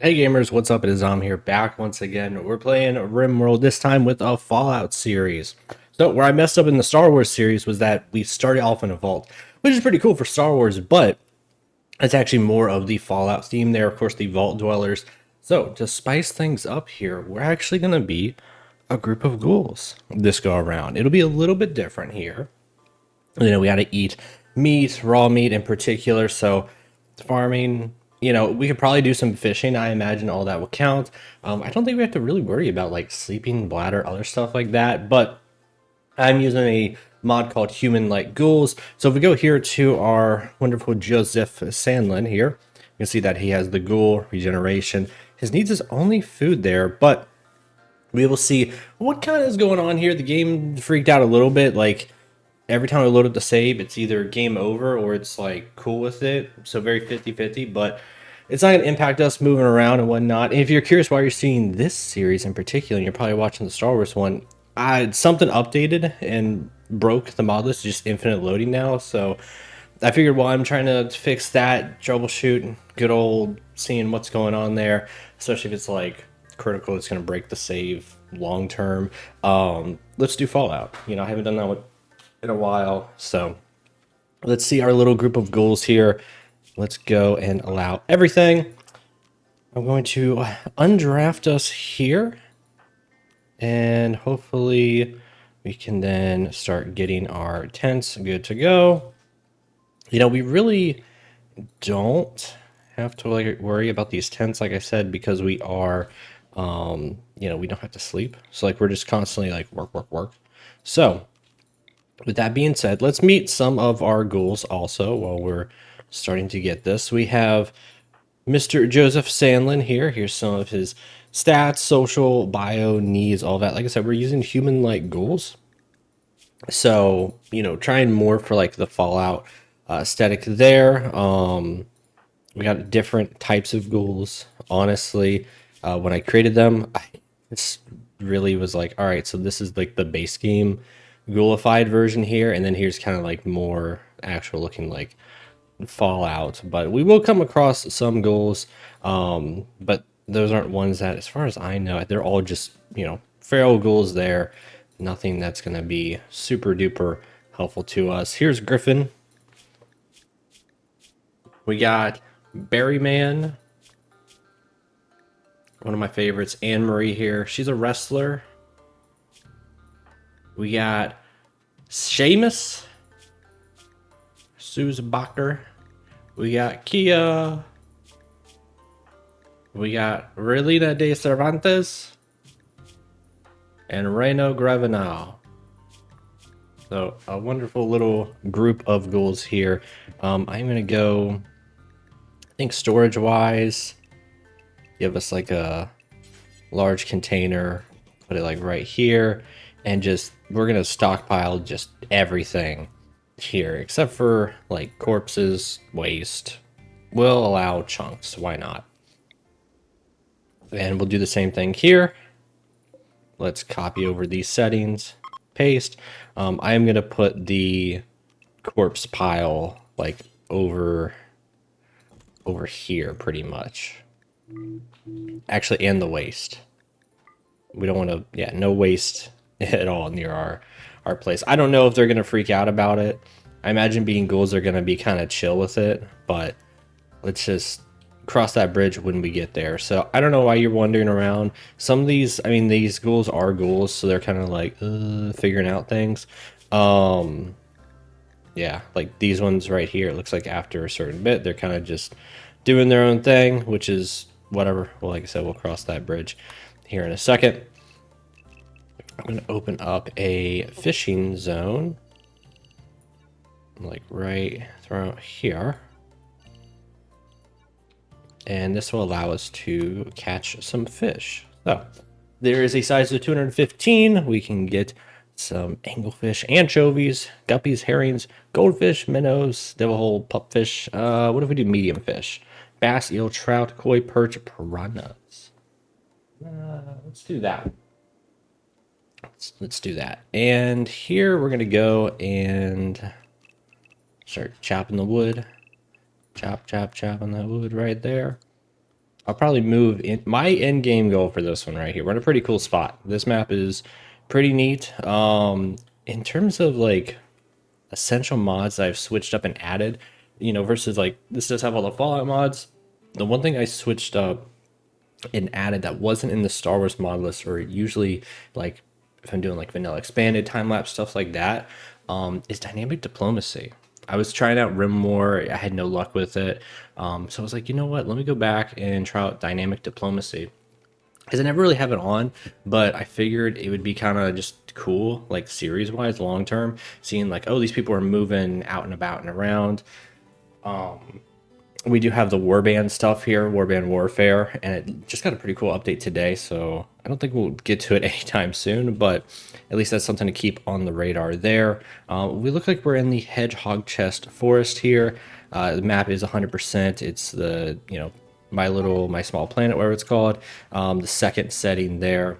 Hey gamers, what's up? It is Am here back once again. We're playing Rimworld, this time with a Fallout series. So where I messed up in the Star Wars series was that we started off in a vault, which is pretty cool for Star Wars, but it's actually more of the Fallout theme there, of course, the vault dwellers. So to spice things up here, we're actually going to be a group of ghouls this go around. It'll be a little bit different here. We got to eat meat, raw meat in particular. So farming, we could probably do some fishing. I imagine all that will count. I don't think we have to really worry about like sleeping bladder, other stuff like that. But I'm using a mod called Human Like Ghouls. So if we go here to our wonderful Joseph Sandlin here, you can see that he has the ghoul regeneration. His needs is only food there, but we will see what kind of is going on here. The game freaked out a little bit. Like every time I load up the save, it's either game over or it's like cool with it. So very 50-50, but it's not going to impact us moving around and whatnot. And if you're curious why you're seeing this series in particular, and you're probably watching the Star Wars one, something updated and broke the mod list, just infinite loading now. So I figured while I'm trying to fix that, troubleshoot, good old seeing what's going on there, especially if it's like critical, it's going to break the save long term. Let's do Fallout. I haven't done that in a while, so let's see our little group of ghouls here. Let's go and allow everything. I'm going to undraft us here, and hopefully we can then start getting our tents good to go. We really don't have to like worry about these tents, like I said, because we are, we don't have to sleep. So like we're just constantly like work. So with that being said, let's meet some of our ghouls also while we're starting to get this. We have Mr. Joseph Sandlin here. Here's some of his stats, social, bio, needs, all that. Like I said, we're using human-like ghouls. So, trying more for like the Fallout aesthetic there. We got different types of ghouls. Honestly, when I created them, I just really was like, all right, so this is like the base game ghoulified version here, and then here's kind of like more actual looking like Fallout. But we will come across some ghouls, but those aren't ones that, as far as I know, they're all just feral ghouls there. Nothing that's going to be super duper helpful to us. Here's Griffin. We got Berryman, one of my favorites. Anne Marie here. She's a wrestler. We got Seamus, Bacher. We got Kia. We got Relina de Cervantes and Reno Gravenal. So a wonderful little group of ghouls here. I'm gonna go, I think storage wise, give us like a large container, put it like right here, and just we're gonna stockpile just everything here except for like corpses, waste. We'll allow chunks, why not? And we'll do the same thing here. Let's copy over these settings, paste. I am gonna put the corpse pile like over here pretty much. Actually, and the waste. We don't want to, yeah, no waste at all near our place. I don't know if they're going to freak out about it. I imagine being ghouls are going to be kind of chill with it, but let's just cross that bridge when we get there. So I don't know why you're wandering around. Some of these, I mean, these ghouls are ghouls, so they're kind of like figuring out things. Yeah, like these ones right here, it looks like after a certain bit, they're kind of just doing their own thing, which is whatever. Well, like I said, we'll cross that bridge here in a second. I'm going to open up a fishing zone, like right around here. And this will allow us to catch some fish. So there is a size of 215. We can get some anglefish, anchovies, guppies, herrings, goldfish, minnows, devil hole, pupfish. What if we do medium fish? Bass, eel, trout, koi, perch, piranhas. Let's do that. Let's do that. And here we're gonna go and start chopping the wood. Chop, chop, chop on that wood right there. I'll probably move in. My end game goal for this one right here. We're in a pretty cool spot. This map is pretty neat. In terms of like essential mods that I've switched up and added, versus like this does have all the Fallout mods. The one thing I switched up and added that wasn't in the Star Wars mod list, or usually like if I'm doing like vanilla expanded time lapse stuff like that, is dynamic diplomacy. I was trying out Rimworld. I had no luck with it. So I was like, you know what? Let me go back and try out dynamic diplomacy. Because I never really have it on, but I figured it would be kind of just cool, like series wise, long term, seeing like, oh, these people are moving out and about and around. We do have the warband stuff here, warband warfare, and it just got a pretty cool update today, so I don't think we'll get to it anytime soon, but at least that's something to keep on the radar there. We look like we're in the hedgehog chest forest here. The map is 100%. It's the my small planet, whatever it's called. The second setting there.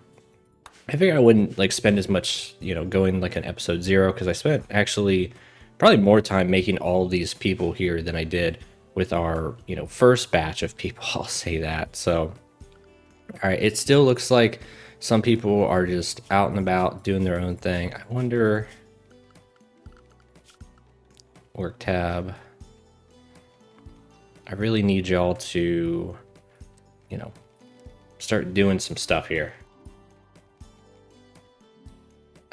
I figured I wouldn't like spend as much, going like an episode 0, because I spent actually probably more time making all these people here than I did with our, first batch of people. I'll say that. So, all right, it still looks like some people are just out and about doing their own thing. I wonder. Work tab. I really need y'all to, start doing some stuff here.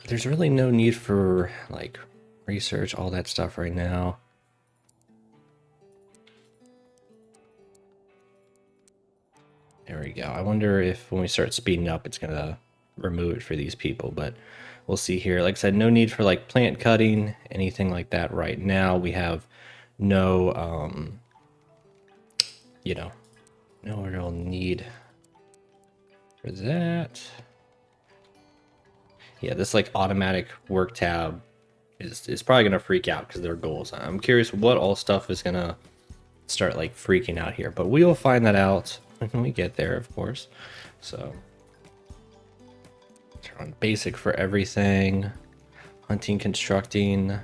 There's really no need for like research, all that stuff right now. There we go. I wonder if when we start speeding up, it's going to remove it for these people, but we'll see here. Like I said, no need for like plant cutting, anything like that right now. We have no, no real need for that. Yeah, this like automatic work tab is probably going to freak out because they're goals. I'm curious what all stuff is going to start like freaking out here, but we will find that out when we get there, of course. So turn on basic for everything. Hunting, constructing.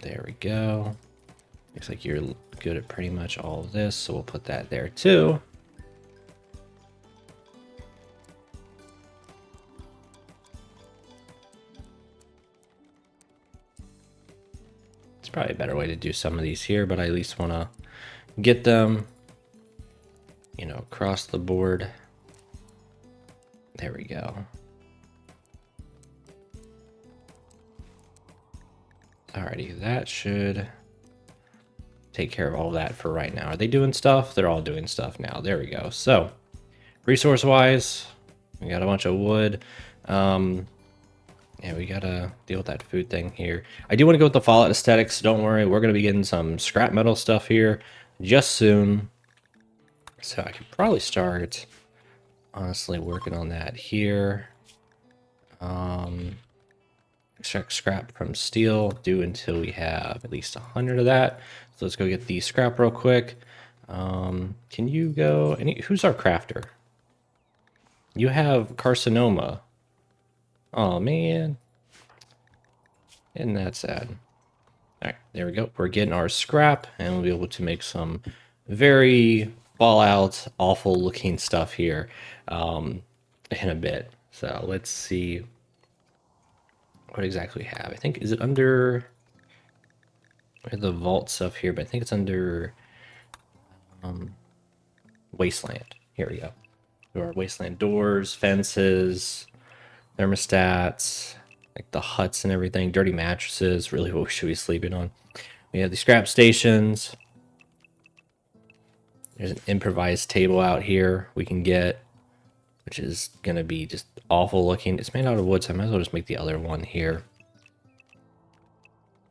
There we go. Looks like you're good at pretty much all of this, so we'll put that there too. It's probably a better way to do some of these here, but I at least want to get them, across the board. There we go. Alrighty, that should take care of all that for right now. Are they doing stuff? They're all doing stuff now. There we go. So, resource-wise, we got a bunch of wood. Yeah, we gotta deal with that food thing here. I do want to go with the Fallout aesthetics. Don't worry, we're gonna be getting some scrap metal stuff here just soon. So I could probably start, honestly, working on that here. Extract scrap from steel, do until we have at least 100 of that. So let's go get the scrap real quick. Can you go? Who's our crafter? You have carcinoma. Oh man, isn't that sad? All right, there we go. We're getting our scrap, and we'll be able to make some very Fallout awful looking stuff here in a bit. So let's see what exactly we have. I think, is it under the vault stuff here, but I think it's under wasteland. Here we go. Our wasteland doors, fences, thermostats, like the huts and everything, dirty mattresses, really what we should be sleeping on. We have the scrap stations. There's an improvised table out here we can get, which is going to be just awful looking. It's made out of wood, so I might as well just make the other one here.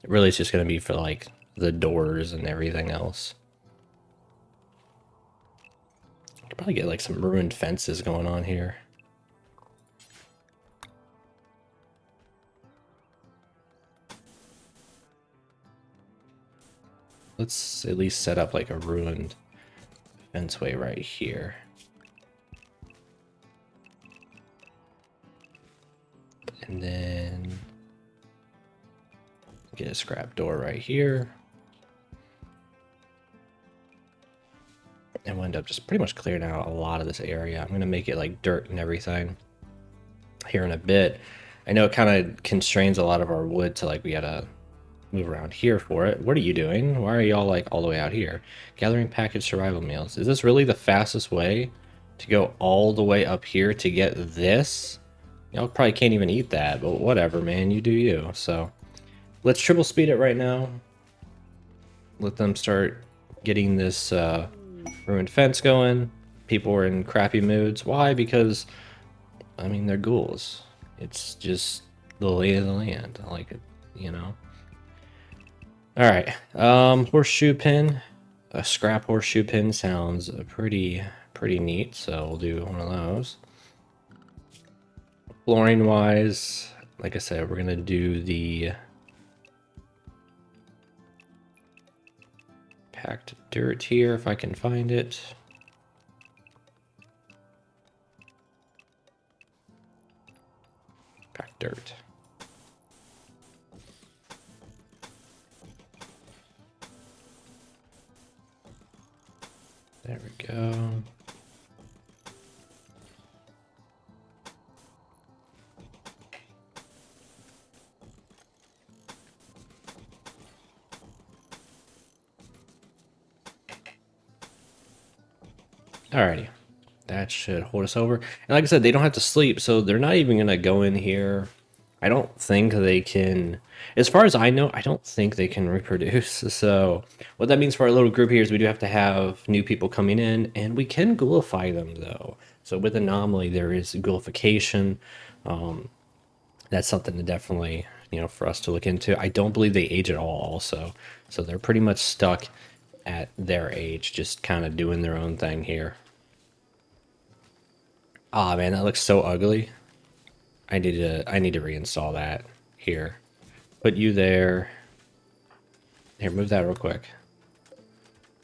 It really is just going to be for like the doors and everything else. I could probably get like some ruined fences going on here. Let's at least set up like a ruined fenceway right here. And then get a scrap door right here. and we'll end up just pretty much clearing out a lot of this area. I'm gonna make it like dirt and everything here in a bit. I know it kind of constrains a lot of our wood to like we gotta move around here for it. What are you doing? Why are y'all like all the way out here? Gathering packaged survival meals. Is this really the fastest way to go all the way up here to get this? Y'all probably can't even eat that, but whatever, man. You do you. So let's triple speed it right now. Let them start getting this ruined fence going. People are in crappy moods. Why? Because, I mean, they're ghouls. It's just the lay of the land. I like it, you know? All right. Horseshoe pin. A scrap horseshoe pin sounds pretty neat, so we'll do one of those. Flooring wise, like I said, we're gonna do the packed dirt here if I can find it. Packed dirt. There we go. Alrighty. That should hold us over. And like I said, they don't have to sleep, so they're not even going to go in here. I don't think they can, as far as I know, I don't think they can reproduce. So what that means for our little group here is we do have to have new people coming in, and we can ghoulify them though. So with Anomaly, there is ghoulification. That's something to definitely, you know, for us to look into. I don't believe they age at all also. So they're pretty much stuck at their age, just kind of doing their own thing here. Ah, man, that looks so ugly. I need to reinstall that here. Put you there. Here, move that real quick.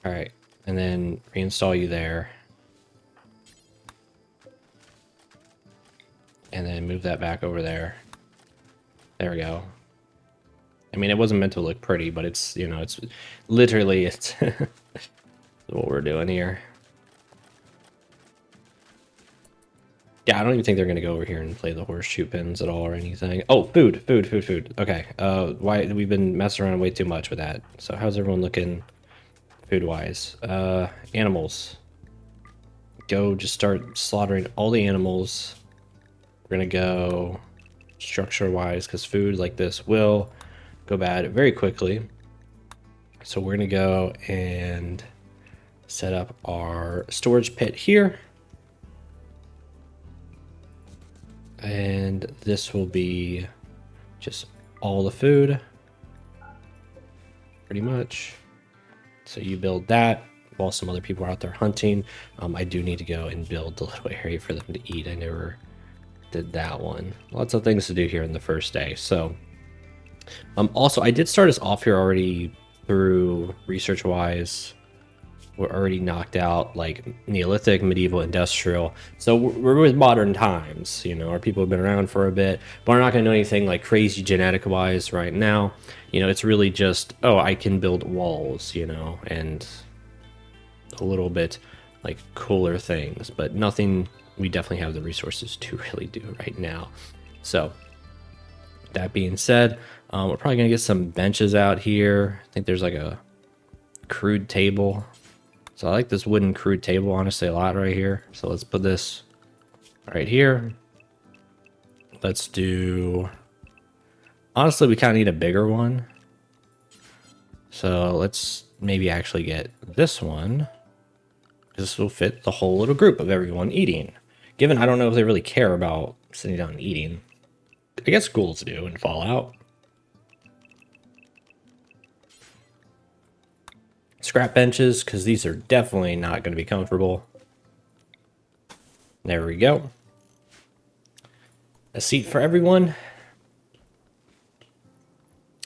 All right, and then reinstall you there. And then move that back over there. There we go. I mean, it wasn't meant to look pretty, but it's, you know, it's literally, it's what we're doing here. Yeah, I don't even think they're gonna go over here and play the horseshoe pins at all or anything. Oh, food. Okay. Why we've been messing around way too much with that. So how's everyone looking food-wise? Animals. Go just start slaughtering all the animals. We're gonna go structure-wise because food like this will go bad very quickly. So we're gonna go and set up our storage pit here. And this will be just all the food, pretty much. So you build that while some other people are out there hunting. I do need to go and build the little area for them to eat. I never did that one. Lots of things to do here in the first day. So also, I did start us off here already through research-wise. We're already knocked out like Neolithic, medieval, industrial. So we're with modern times, you know, our people have been around for a bit, but we're not going to know anything like crazy genetic wise right now. You know, it's really just, oh, I can build walls, you know, and a little bit like cooler things, but nothing we definitely have the resources to really do right now. So that being said, we're probably going to get some benches out here. I think there's like a crude table. So I like this wooden crude table, honestly, a lot right here. So let's put this right here. Let's do... Honestly, we kind of need a bigger one. So let's maybe actually get this one. This will fit the whole little group of everyone eating. Given I don't know if they really care about sitting down and eating. I guess ghouls do in Fallout. Scrap benches, because these are definitely not going to be comfortable. There we go. A seat for everyone.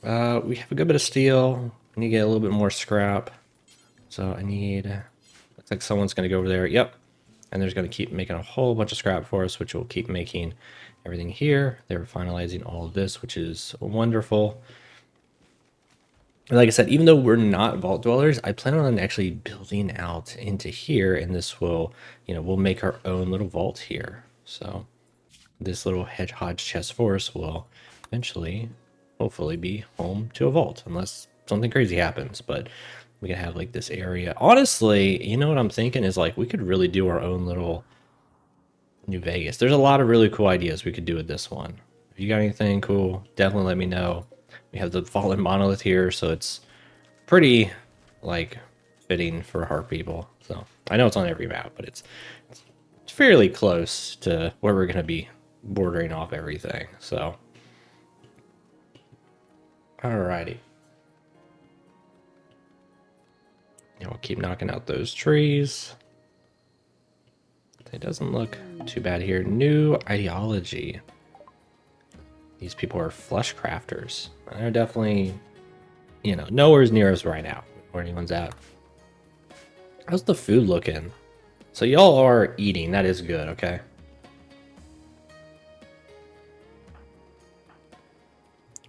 We have a good bit of steel. I need to get a little bit more scrap. So I need... Looks like someone's going to go over there. Yep. And they're going to keep making a whole bunch of scrap for us, which will keep making everything here. They're finalizing all of this, which is wonderful. like I said, even though we're not vault dwellers, I plan on actually building out into here, and this will, we'll make our own little vault here. So this little hedgehog chest forest will eventually, hopefully, be home to a vault, unless something crazy happens. But we can have like this area. Honestly, you know what I'm thinking is like we could really do our own little New Vegas. There's a lot of really cool ideas we could do with this one. If you got anything cool, definitely let me know. We have the fallen monolith here, so it's pretty like fitting for heart people. So I know it's on every map, but it's fairly close to where we're gonna be bordering off everything. So alrighty. And we'll keep knocking out those trees. It doesn't look too bad here. New ideology. These people are flesh crafters. They're definitely, nowhere's near us right now, where anyone's at. How's the food looking? So y'all are eating. That is good, okay?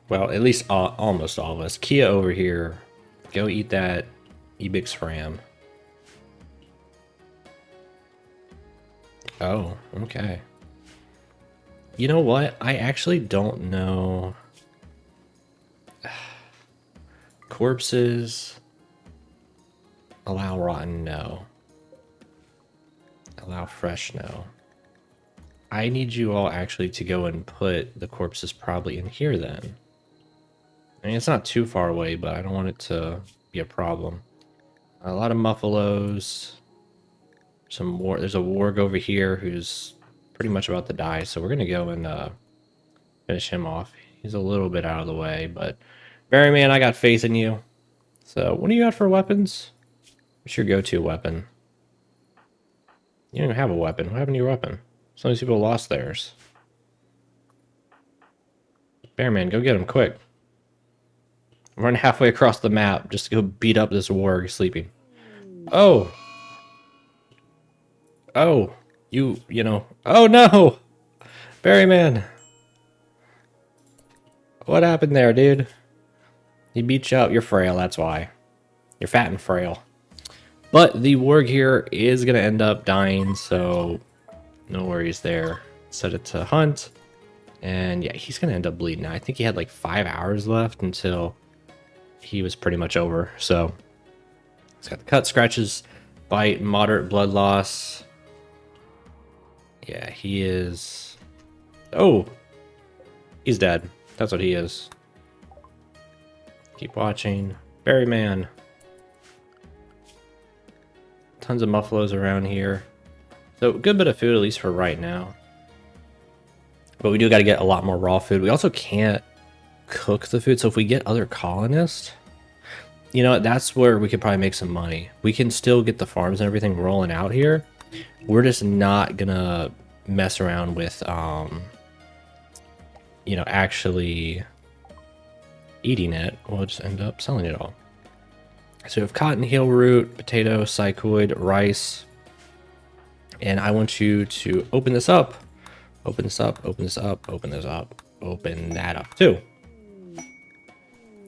Well, at least almost all of us. Kia over here, go eat that Ebix ram. Oh, okay. You know what? I actually don't know. Corpses. Allow rotten, no. Allow fresh, no. I need you all actually to go and put the corpses probably in here then. I mean, it's not too far away, but I don't want it to be a problem. A lot of muffalos. Some war. There's a warg over here who's pretty much about to die, so we're gonna go and finish him off. He's a little bit out of the way, but Barryman, I got faith in you. So, what do you got for weapons? What's your go-to weapon? You don't even have a weapon. What happened to your weapon? Some of these people lost theirs. Bearman, go get him quick. Run halfway across the map just to go beat up this warg sleeping. Oh. Oh. You know. Oh no! Barryman. What happened there, dude? He beat you up. You're frail, that's why. You're fat and frail. But the warg here is going to end up dying, so no worries there. Set it to hunt. And yeah, he's going to end up bleeding. I think he had like 5 hours left until he was pretty much over. So he's got the cut, scratches, bite, moderate blood loss. Yeah, he is... Oh! He's dead. That's what he is. Keep watching. Barryman. Tons of muffalos around here. So good bit of food, at least for right now. But we do got to get a lot more raw food. We also can't cook the food. So if we get other colonists, you know, that's where we could probably make some money. We can still get the farms and everything rolling out here. We're just not going to mess around with, you know, actually eating it. We'll just end up selling it all. So we have cotton, heel root, potato, psychoid, rice. And I want you to open this up. Open this up, open this up, open this up, open that up too.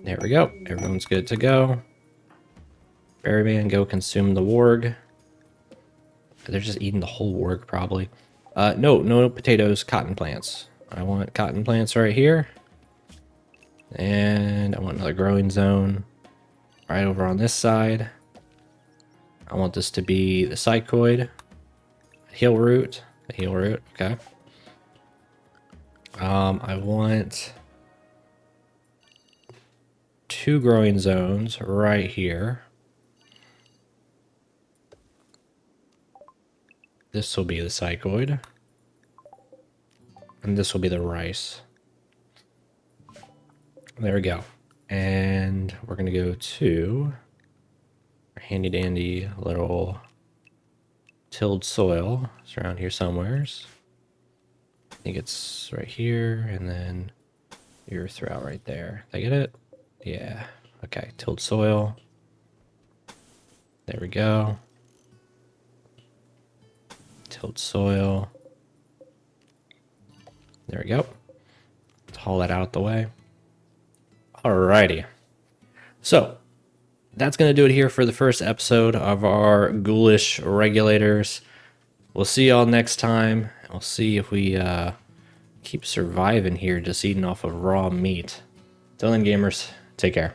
There we go. Everyone's good to go. Berryman, go consume the warg. They're just eating the whole warg probably. No potatoes, cotton plants. I want cotton plants right here. And I want another growing zone right over on this side. I want this to be the psychoid. Heel root. The heel root, okay. I want 2 growing zones right here. This will be the psychoid. And this will be the rice. There we go. And we're going to go to our handy dandy little tilled soil. It's around here somewheres. I think it's right here, and then your throughout right there. Did I get it? Yeah. Okay, tilled soil. There we go. Tilled soil. There we go. Let's haul that out the way. Alrighty. So that's going to do it here for the first episode of our ghoulish regulators. We'll see y'all next time. We'll see if we keep surviving here just eating off of raw meat. Till then, gamers, take care.